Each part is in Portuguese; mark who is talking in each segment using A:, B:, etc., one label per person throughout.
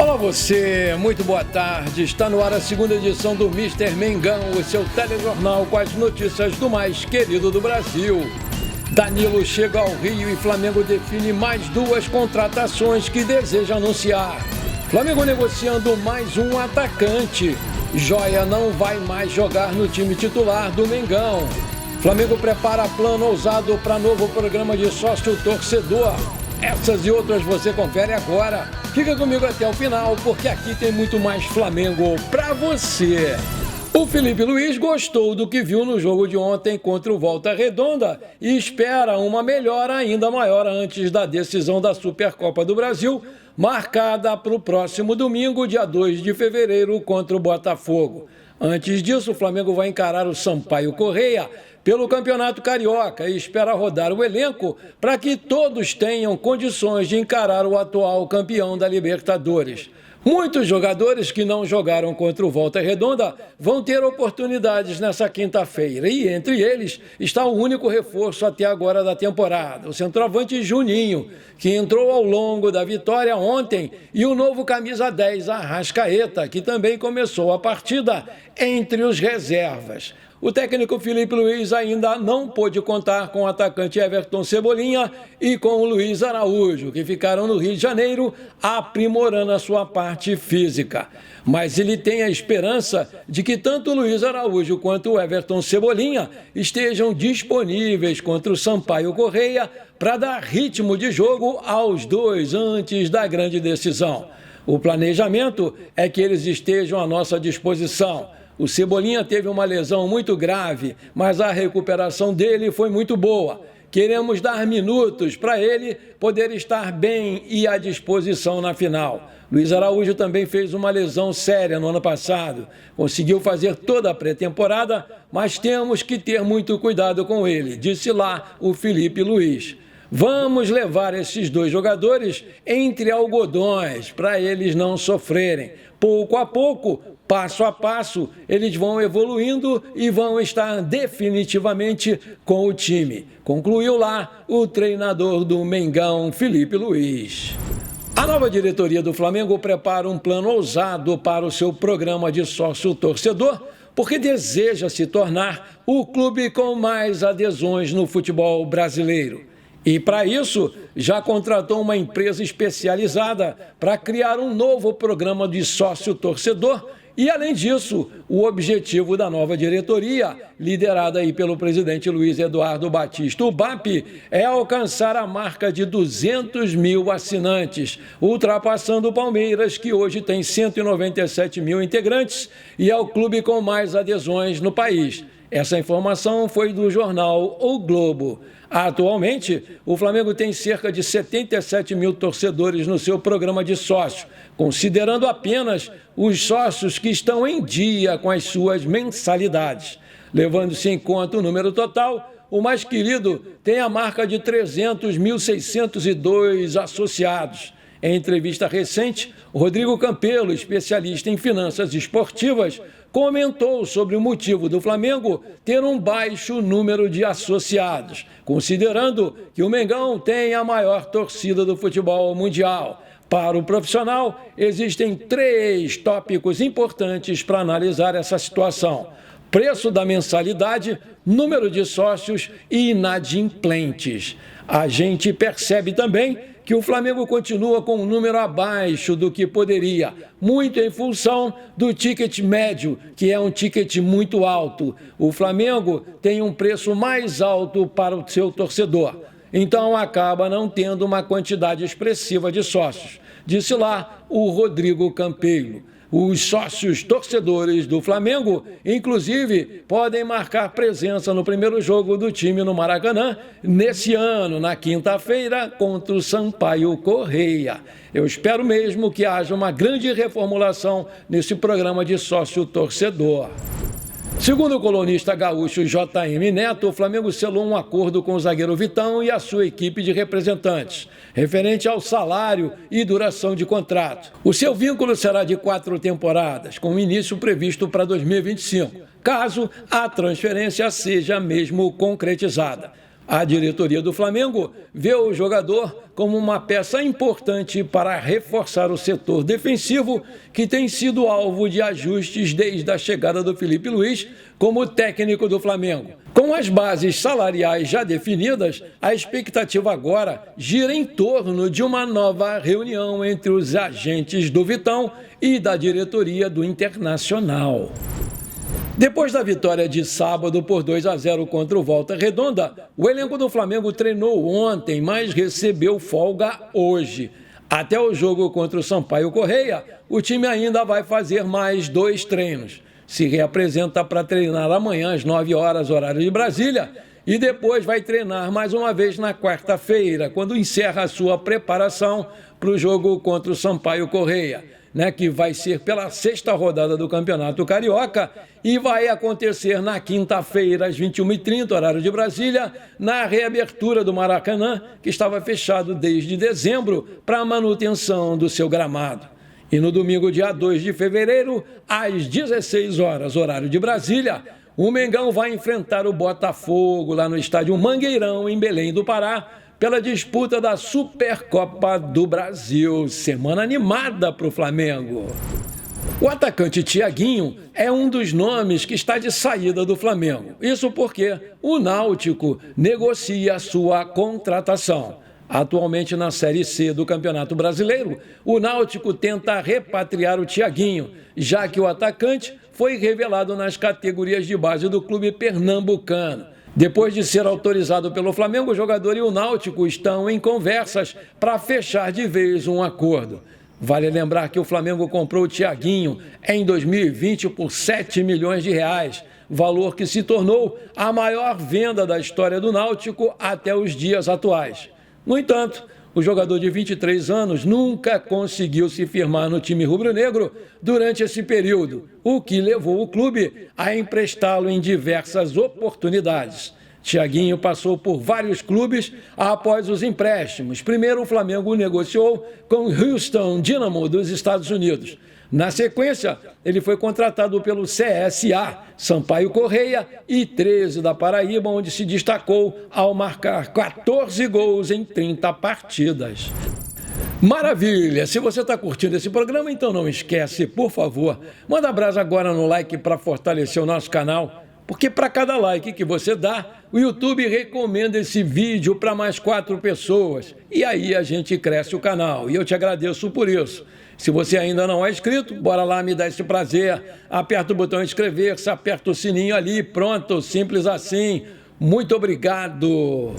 A: Olá você, muito boa tarde. Está no ar a segunda edição do Mister Mengão, o seu telejornal com as notícias do mais querido do Brasil. Danilo chega ao Rio e Flamengo define mais duas contratações que deseja anunciar. Flamengo negociando mais um atacante. Joia não vai mais jogar no time titular do Mengão. Flamengo prepara plano ousado para novo programa de sócio-torcedor. Essas e outras você confere agora. Fica comigo até o final, porque aqui tem muito mais Flamengo pra você. O Felipe Luiz gostou do que viu no jogo de ontem contra o Volta Redonda e espera uma melhora ainda maior antes da decisão da Supercopa do Brasil, marcada para o próximo domingo, dia 2 de fevereiro, contra o Botafogo. Antes disso, o Flamengo vai encarar o Sampaio Corrêa pelo Campeonato Carioca e espera rodar o elenco para que todos tenham condições de encarar o atual campeão da Libertadores. Muitos jogadores que não jogaram contra o Volta Redonda vão ter oportunidades nessa quinta-feira e entre eles está o único reforço até agora da temporada, o centroavante Juninho, que entrou ao longo da vitória ontem, e o novo camisa 10, Arrascaeta, que também começou a partida entre os reservas. O técnico Felipe Luiz ainda não pôde contar com o atacante Everton Cebolinha e com o Luiz Araújo, que ficaram no Rio de Janeiro aprimorando a sua parte física. Mas ele tem a esperança de que tanto o Luiz Araújo quanto o Everton Cebolinha estejam disponíveis contra o Sampaio Corrêa para dar ritmo de jogo aos dois antes da grande decisão. O planejamento é que eles estejam à nossa disposição. O Cebolinha teve uma lesão muito grave, mas a recuperação dele foi muito boa. Queremos dar minutos para ele poder estar bem e à disposição na final. Luiz Araújo também fez uma lesão séria no ano passado. Conseguiu fazer toda a pré-temporada, mas temos que ter muito cuidado com ele, disse lá o Felipe Luiz. Vamos levar esses dois jogadores entre algodões para eles não sofrerem. Pouco a pouco, passo a passo, eles vão evoluindo e vão estar definitivamente com o time. Concluiu lá o treinador do Mengão, Felipe Luiz. A nova diretoria do Flamengo prepara um plano ousado para o seu programa de sócio-torcedor, porque deseja se tornar o clube com mais adesões no futebol brasileiro. E, para isso, já contratou uma empresa especializada para criar um novo programa de sócio-torcedor. E, além disso, o objetivo da nova diretoria, liderada aí pelo presidente Luiz Eduardo Batista, o BAP, é alcançar a marca de 200 mil assinantes, ultrapassando o Palmeiras, que hoje tem 197 mil integrantes e é o clube com mais adesões no país. Essa informação foi do jornal O Globo. Atualmente, o Flamengo tem cerca de 77 mil torcedores no seu programa de sócio, considerando apenas os sócios que estão em dia com as suas mensalidades. Levando-se em conta o número total, o mais querido tem a marca de 300.602 associados. Em entrevista recente, Rodrigo Campelo, especialista em finanças esportivas, comentou sobre o motivo do Flamengo ter um baixo número de associados, considerando que o Mengão tem a maior torcida do futebol mundial. Para o profissional, existem 3 tópicos importantes para analisar essa situação: preço da mensalidade, número de sócios e inadimplentes. A gente percebe também que o Flamengo continua com um número abaixo do que poderia, muito em função do ticket médio, que é um ticket muito alto. O Flamengo tem um preço mais alto para o seu torcedor, então acaba não tendo uma quantidade expressiva de sócios, disse lá o Rodrigo Campelo. Os sócios torcedores do Flamengo, inclusive, podem marcar presença no primeiro jogo do time no Maracanã, nesse ano, na quinta-feira, contra o Sampaio Corrêa. Eu espero mesmo que haja uma grande reformulação nesse programa de sócio-torcedor. Segundo o colunista gaúcho J.M. Neto, o Flamengo selou um acordo com o zagueiro Vitão e a sua equipe de representantes, referente ao salário e duração de contrato. O seu vínculo será de 4 temporadas, com início previsto para 2025, caso a transferência seja mesmo concretizada. A diretoria do Flamengo vê o jogador como uma peça importante para reforçar o setor defensivo, que tem sido alvo de ajustes desde a chegada do Felipe Luiz como técnico do Flamengo. Com as bases salariais já definidas, a expectativa agora gira em torno de uma nova reunião entre os agentes do Vitão e da diretoria do Internacional. Depois da vitória de sábado por 2-0 contra o Volta Redonda, o elenco do Flamengo treinou ontem, mas recebeu folga hoje. Até o jogo contra o Sampaio Corrêa, o time ainda vai fazer mais 2 treinos. Se reapresenta para treinar amanhã às 9 horas, horário de Brasília, e depois vai treinar mais uma vez na quarta-feira, quando encerra a sua preparação para o jogo contra o Sampaio Corrêa, que vai ser pela 6ª rodada do Campeonato Carioca e vai acontecer na quinta-feira, às 21h30, horário de Brasília, na reabertura do Maracanã, que estava fechado desde dezembro para a manutenção do seu gramado. E no domingo, dia 2 de fevereiro, às 16 horas, horário de Brasília, o Mengão vai enfrentar o Botafogo lá no estádio Mangueirão, em Belém do Pará, pela disputa da Supercopa do Brasil. Semana animada para o Flamengo. O atacante Thiaguinho é um dos nomes que está de saída do Flamengo. Isso porque o Náutico negocia a sua contratação. Atualmente na Série C do Campeonato Brasileiro, o Náutico tenta repatriar o Thiaguinho, já que o atacante foi revelado nas categorias de base do clube pernambucano. Depois de ser autorizado pelo Flamengo, o jogador e o Náutico estão em conversas para fechar de vez um acordo. Vale lembrar que o Flamengo comprou o Thiaguinho em 2020 por 7 milhões de reais, valor que se tornou a maior venda da história do Náutico até os dias atuais. No entanto, o jogador de 23 anos nunca conseguiu se firmar no time rubro-negro durante esse período, o que levou o clube a emprestá-lo em diversas oportunidades. Thiaguinho passou por vários clubes após os empréstimos. Primeiro, o Flamengo negociou com o Houston Dynamo dos Estados Unidos. Na sequência, ele foi contratado pelo CSA, Sampaio Corrêa e 13 da Paraíba, onde se destacou ao marcar 14 gols em 30 partidas. Maravilha! Se você está curtindo esse programa, então não esquece, por favor, manda brasa agora no like para fortalecer o nosso canal, porque para cada like que você dá, o YouTube recomenda esse vídeo para mais 4 pessoas. E aí a gente cresce o canal. E eu te agradeço por isso. Se você ainda não é inscrito, bora lá me dar esse prazer. Aperta o botão inscrever-se, aperta o sininho ali, pronto, simples assim. Muito obrigado.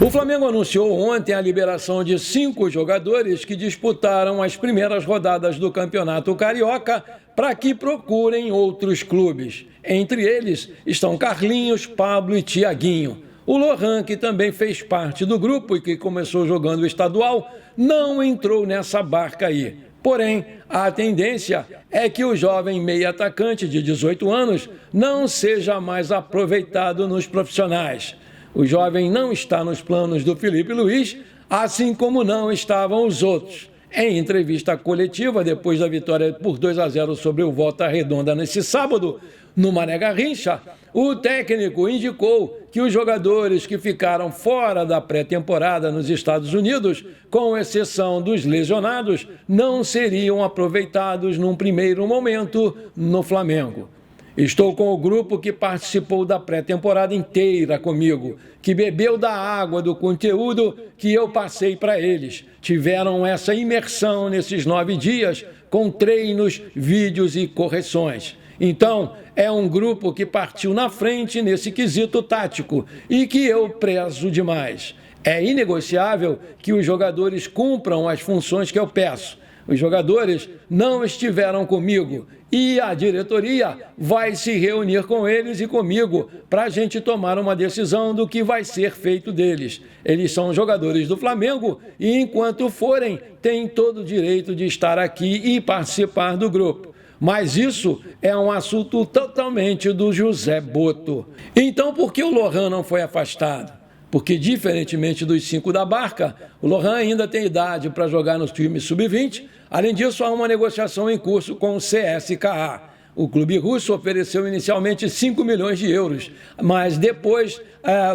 A: O Flamengo anunciou ontem a liberação de 5 jogadores que disputaram as primeiras rodadas do Campeonato Carioca para que procurem outros clubes. Entre eles estão Carlinhos, Pablo e Thiaguinho. O Lohan, que também fez parte do grupo e que começou jogando o estadual, não entrou nessa barca aí. Porém, a tendência é que o jovem meio atacante de 18 anos não seja mais aproveitado nos profissionais. O jovem não está nos planos do Felipe Luiz, assim como não estavam os outros. Em entrevista coletiva, depois da vitória por 2-0 sobre o Volta Redonda nesse sábado, no Mané Garrincha, o técnico indicou que os jogadores que ficaram fora da pré-temporada nos Estados Unidos, com exceção dos lesionados, não seriam aproveitados num primeiro momento no Flamengo. Estou com o grupo que participou da pré-temporada inteira comigo, que bebeu da água do conteúdo que eu passei para eles. Tiveram essa imersão nesses 9 dias, com treinos, vídeos e correções. Então, é um grupo que partiu na frente nesse quesito tático e que eu prezo demais. É inegociável que os jogadores cumpram as funções que eu peço. Os jogadores não estiveram comigo e a diretoria vai se reunir com eles e comigo para a gente tomar uma decisão do que vai ser feito deles. Eles são jogadores do Flamengo e, enquanto forem, têm todo o direito de estar aqui e participar do grupo. Mas isso é um assunto totalmente do José Boto. Então, por que o Lohan não foi afastado? Porque, diferentemente dos 5 da Barca, o Lohan ainda tem idade para jogar nos times sub-20. Além disso, há uma negociação em curso com o CSKA. O clube russo ofereceu inicialmente 5 milhões de euros, mas depois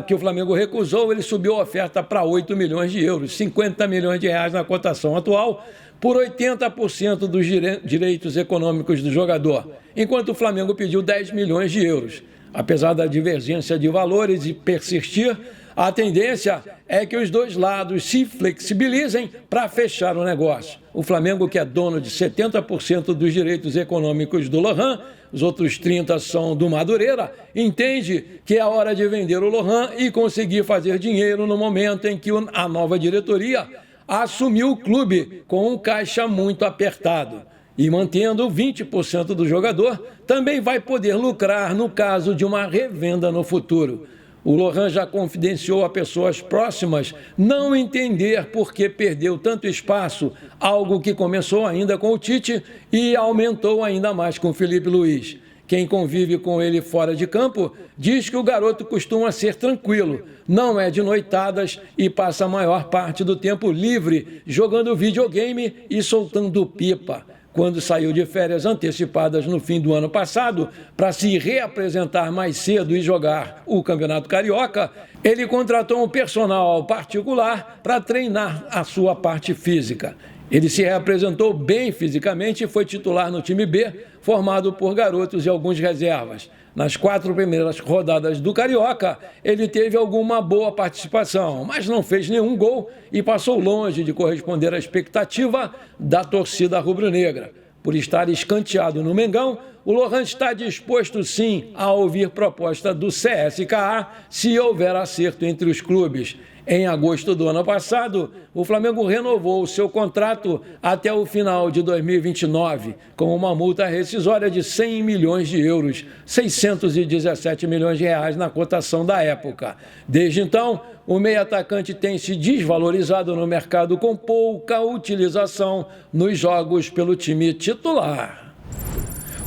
A: que o Flamengo recusou, ele subiu a oferta para 8 milhões de euros, 50 milhões de reais na cotação atual, por 80% dos direitos econômicos do jogador, enquanto o Flamengo pediu 10 milhões de euros. Apesar da divergência de valores e persistir, a tendência é que os dois lados se flexibilizem para fechar o negócio. O Flamengo, que é dono de 70% dos direitos econômicos do Lohan, os outros 30% são do Madureira, entende que é hora de vender o Lohan e conseguir fazer dinheiro no momento em que a nova diretoria assumiu o clube com um caixa muito apertado. E mantendo 20% do jogador, também vai poder lucrar no caso de uma revenda no futuro. O Lohan já confidenciou a pessoas próximas não entender por que perdeu tanto espaço, algo que começou ainda com o Tite e aumentou ainda mais com o Felipe Luiz. Quem convive com ele fora de campo diz que o garoto costuma ser tranquilo, não é de noitadas e passa a maior parte do tempo livre jogando videogame e soltando pipa. Quando saiu de férias antecipadas no fim do ano passado para se reapresentar mais cedo e jogar o Campeonato Carioca, ele contratou um personal particular para treinar a sua parte física. Ele se reapresentou bem fisicamente e foi titular no time B, formado por garotos e alguns reservas. Nas 4 primeiras rodadas do Carioca, ele teve alguma boa participação, mas não fez nenhum gol e passou longe de corresponder à expectativa da torcida rubro-negra. Por estar escanteado no Mengão, o Lohan está disposto sim a ouvir proposta do CSKA se houver acerto entre os clubes. Em agosto do ano passado, o Flamengo renovou o seu contrato até o final de 2029, com uma multa rescisória de 100 milhões de euros, 617 milhões de reais na cotação da época. Desde então, o meio-atacante tem se desvalorizado no mercado com pouca utilização nos jogos pelo time titular.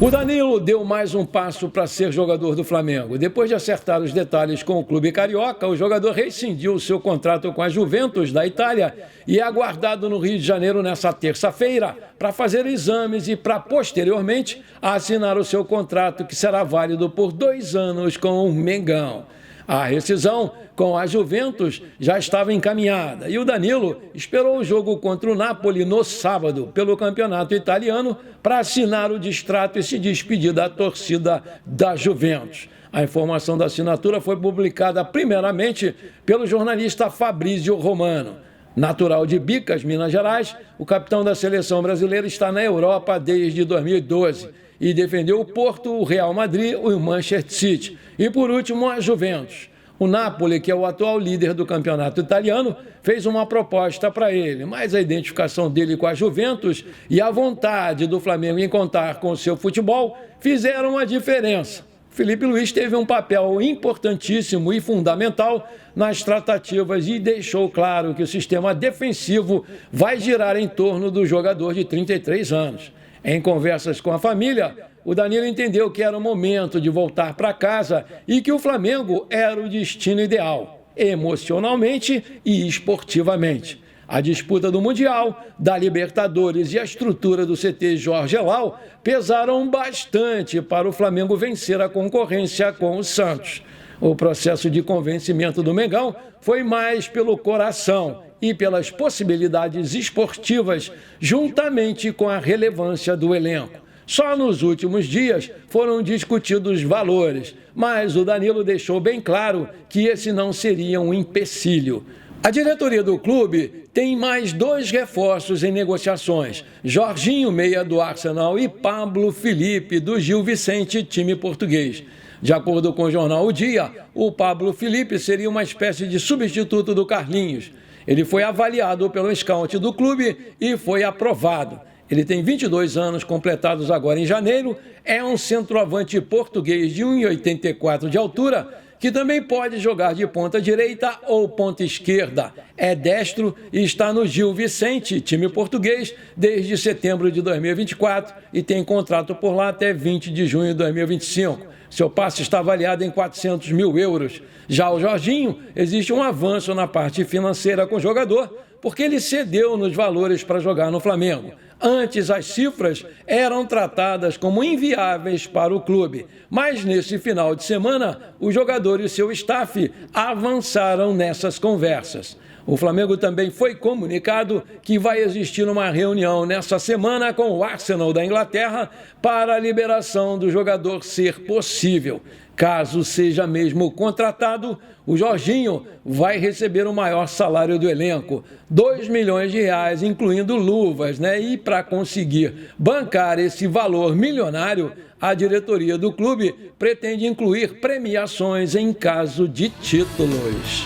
A: O Danilo deu mais um passo para ser jogador do Flamengo. Depois de acertar os detalhes com o clube carioca, o jogador rescindiu o seu contrato com a Juventus da Itália e é aguardado no Rio de Janeiro nesta terça-feira para fazer exames e para, posteriormente, assinar o seu contrato, que será válido por 2 anos com o Mengão. A rescisão com a Juventus já estava encaminhada e o Danilo esperou o jogo contra o Napoli no sábado pelo campeonato italiano para assinar o distrato e se despedir da torcida da Juventus. A informação da assinatura foi publicada primeiramente pelo jornalista Fabrício Romano. Natural de Bicas, Minas Gerais, o capitão da seleção brasileira está na Europa desde 2012 e defendeu o Porto, o Real Madrid e o Manchester City. E, por último, a Juventus. O Napoli, que é o atual líder do campeonato italiano, fez uma proposta para ele, mas a identificação dele com a Juventus e a vontade do Flamengo em contar com o seu futebol fizeram a diferença. Felipe Luiz teve um papel importantíssimo e fundamental nas tratativas e deixou claro que o sistema defensivo vai girar em torno do jogador de 33 anos. Em conversas com a família, o Danilo entendeu que era o momento de voltar para casa e que o Flamengo era o destino ideal, emocionalmente e esportivamente. A disputa do Mundial, da Libertadores e a estrutura do CT Jorge Elal pesaram bastante para o Flamengo vencer a concorrência com o Santos. O processo de convencimento do Mengão foi mais pelo coração e pelas possibilidades esportivas, juntamente com a relevância do elenco. Só nos últimos dias foram discutidos valores, mas o Danilo deixou bem claro que esse não seria um empecilho. A diretoria do clube tem mais 2 reforços em negociações: Jorginho, meia do Arsenal, e Pablo Felipe, do Gil Vicente, time português. De acordo com o jornal O Dia, o Pablo Felipe seria uma espécie de substituto do Carlinhos. Ele foi avaliado pelo scout do clube e foi aprovado. Ele tem 22 anos completados agora em janeiro, é um centroavante português de 1,84 de altura, que também pode jogar de ponta direita ou ponta esquerda. É destro e está no Gil Vicente, time português, desde setembro de 2024 e tem contrato por lá até 20 de junho de 2025. Seu passe está avaliado em 400 mil euros. Já o Jorginho, existe um avanço na parte financeira com o jogador, porque ele cedeu nos valores para jogar no Flamengo. Antes, as cifras eram tratadas como inviáveis para o clube, mas nesse final de semana, o jogador e seu staff avançaram nessas conversas. O Flamengo também foi comunicado que vai existir uma reunião nessa semana com o Arsenal da Inglaterra para a liberação do jogador ser possível. Caso seja mesmo contratado, o Jorginho vai receber o maior salário do elenco, R$2 milhões, incluindo luvas, E para conseguir bancar esse valor milionário, a diretoria do clube pretende incluir premiações em caso de títulos.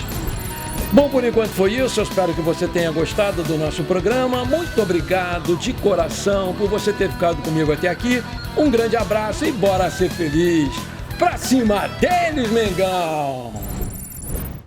A: Bom, por enquanto foi isso. Eu espero que você tenha gostado do nosso programa. Muito obrigado de coração por você ter ficado comigo até aqui. Um grande abraço e bora ser feliz. Pra cima deles, Mengão!